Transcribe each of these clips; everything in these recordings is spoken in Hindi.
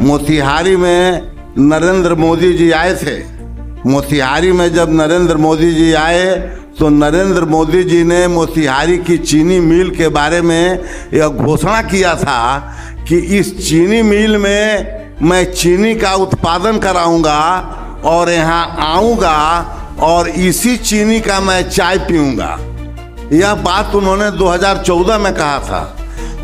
मोतिहारी में नरेंद्र मोदी जी आए थे। मोतिहारी में जब नरेंद्र मोदी जी आए तो नरेंद्र मोदी जी ने मोतिहारी की चीनी मिल के बारे में यह घोषणा किया था कि इस चीनी मिल में मैं चीनी का उत्पादन कराऊंगा और यहाँ आऊँगा और इसी चीनी का मैं चाय पीऊँगा। यह बात उन्होंने 2014 में कहा था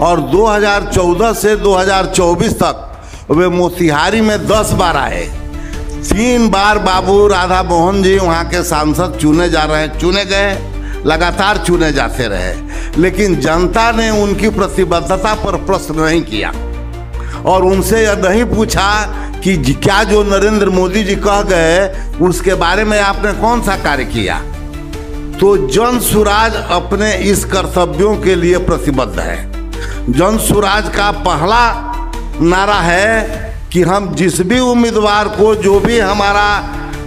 और 2014 से 2024 तक वे मोतिहारी में 10 बार आए। 3 बार बाबू राधा मोहन जी वहाँ के सांसद चुने गए, लगातार चुने जाते रहे, लेकिन जनता ने उनकी प्रतिबद्धता पर प्रश्न नहीं किया और उनसे यह नहीं पूछा कि क्या जो नरेंद्र मोदी जी कह गए उसके बारे में आपने कौन सा कार्य किया। तो जन सुराज अपने इस कर्तव्यों के लिए प्रतिबद्ध है। जन सुराज का पहला नारा है कि हम जिस भी उम्मीदवार को, जो भी हमारा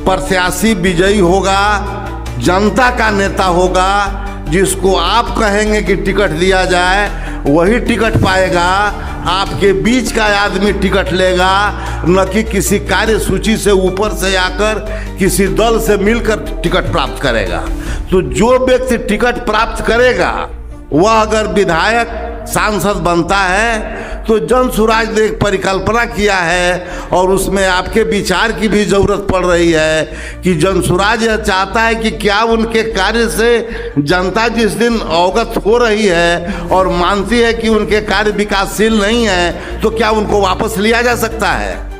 प्रत्याशी विजयी होगा, जनता का नेता होगा, जिसको आप कहेंगे कि टिकट दिया जाए वही टिकट पाएगा। आपके बीच का आदमी टिकट लेगा, न कि किसी कार्य सूची से ऊपर से आकर किसी दल से मिलकर टिकट प्राप्त करेगा। तो जो व्यक्ति टिकट प्राप्त करेगा वह अगर विधायक सांसद बनता है तो जन सुराज ने एक परिकल्पना किया है और उसमें आपके विचार की भी जरूरत पड़ रही है कि जन सुराज यह चाहता है कि क्या उनके कार्य से जनता जिस दिन अवगत हो रही है और मानती है कि उनके कार्य विकासशील नहीं है तो क्या उनको वापस लिया जा सकता है।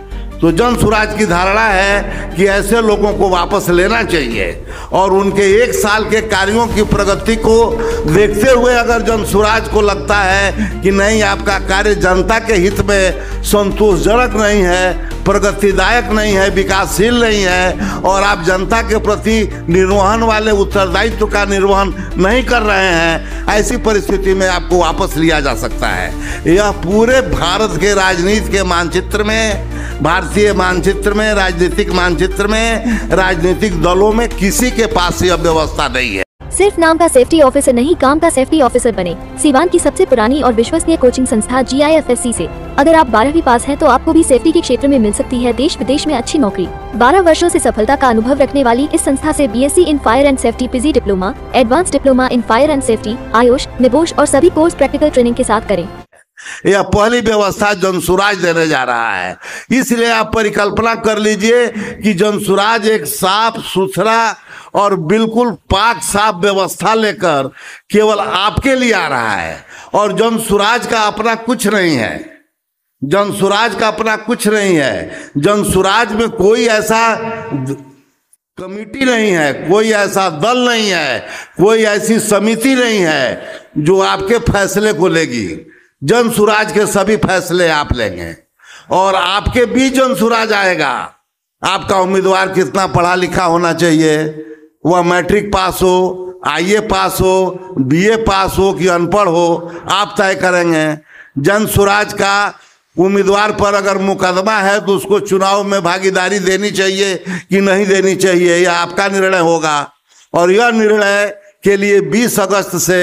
तो जन सुराज की धारणा है कि ऐसे लोगों को वापस लेना चाहिए और उनके 1 साल के कार्यों की प्रगति को देखते हुए अगर जन सुराज को लगता है कि नहीं, आपका कार्य जनता के हित में संतोषजनक नहीं है, प्रगतिदायक नहीं है, विकासशील नहीं है और आप जनता के प्रति निर्वहन वाले उत्तरदायित्व का निर्वहन नहीं कर रहे हैं, ऐसी परिस्थिति में आपको वापस लिया जा सकता है। यह पूरे भारत के राजनीति के मानचित्र में, भारतीय मानचित्र में, राजनीतिक मानचित्र में, राजनीतिक दलों में किसी के पास यह व्यवस्था नहीं है। सिर्फ नाम का सेफ्टी ऑफिसर नहीं, काम का सेफ्टी ऑफिसर बने। सीवान की सबसे पुरानी और विश्वसनीय कोचिंग संस्था GIFSC से अगर आप 12वीं पास हैं तो आपको भी सेफ्टी के क्षेत्र में मिल सकती है देश विदेश में अच्छी नौकरी। 12 वर्षों से सफलता का अनुभव रखने वाली इस संस्था से BSc in fire and safety, PG diploma, advance diploma in fire and safety, Ayush, NEBOSH और सभी कोर्स प्रैक्टिकल ट्रेनिंग के साथ करें। यह पहली व्यवस्था जनसुराज देने जा रहा है। इसलिए आप परिकल्पना कर लीजिए कि जनसुराज एक साफ सुथरा और बिल्कुल पाक साफ व्यवस्था लेकर केवल आपके लिए आ रहा है और जनसुराज का अपना कुछ नहीं है। जनसुराज का अपना कुछ नहीं है। जनसुराज में कोई ऐसा कमेटी नहीं है, कोई ऐसा दल नहीं है, कोई ऐसी समिति नहीं है जो आपके फैसले को लेगी। जन सुराज के सभी फैसले आप लेंगे और आपके बीच जन सुराज आएगा। आपका उम्मीदवार कितना पढ़ा लिखा होना चाहिए, वह मैट्रिक पास हो, IA पास हो, BA पास हो कि अनपढ़ हो, आप तय करेंगे। जन सुराज का उम्मीदवार पर अगर मुकदमा है तो उसको चुनाव में भागीदारी देनी चाहिए कि नहीं देनी चाहिए, यह आपका निर्णय होगा। और यह निर्णय के लिए 20 अगस्त से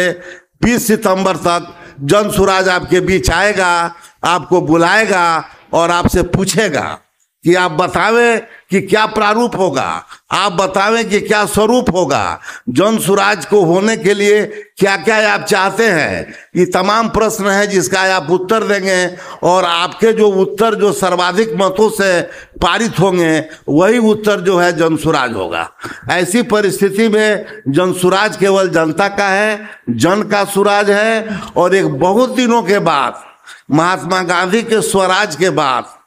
20 सितंबर तक जन सुराज आपके बीच आएगा, आपको बुलाएगा और आपसे पूछेगा कि आप बतावें कि क्या प्रारूप होगा, आप बतावें कि क्या स्वरूप होगा, जन सुराज को होने के लिए क्या क्या आप चाहते हैं। ये तमाम प्रश्न है जिसका आप उत्तर देंगे और आपके जो उत्तर जो सर्वाधिक मतों से पारित होंगे वही उत्तर जो है जन सुराज होगा। ऐसी परिस्थिति में जन सुराज केवल जनता का है, जन का सुराज है और एक बहुत दिनों के बाद, महात्मा गांधी के स्वराज के बाद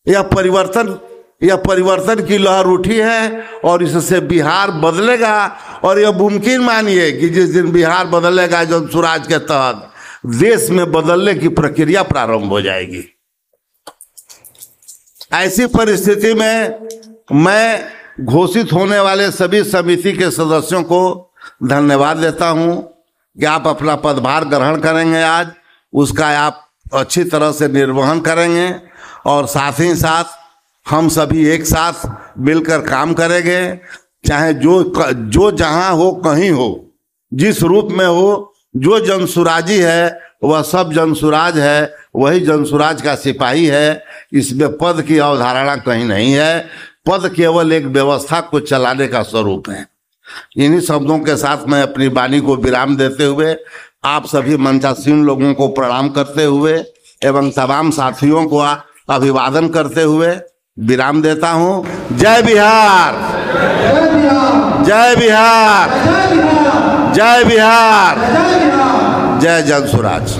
यह परिवर्तन की लहर उठी है और इससे बिहार बदलेगा। और यह मुमकिन मानिए कि जिस दिन बिहार बदलेगा जन सुराज के तहत, देश में बदलने की प्रक्रिया प्रारंभ हो जाएगी। ऐसी परिस्थिति में मैं घोषित होने वाले सभी समिति के सदस्यों को धन्यवाद देता हूं कि आप अपना पदभार ग्रहण करेंगे। आज उसका आप अच्छी तरह से निर्वहन करेंगे और साथ ही साथ हम सभी एक साथ मिलकर काम करेंगे। चाहे जो जहां हो, कहीं हो, जिस रूप में हो, जो जनसुराजी है वह सब जनसुराज है, वही जनसुराज का सिपाही है। इसमें पद की अवधारणा कहीं नहीं है। पद केवल एक व्यवस्था को चलाने का स्वरूप है। इन्हीं शब्दों के साथ मैं अपनी वाणी को विराम देते हुए आप सभी मंचासीन लोगों को प्रणाम करते हुए एवं तमाम साथियों को अभिवादन करते हुए विराम देता हूं। जय बिहार, जय बिहार, जय बिहार, जय जनसुराज।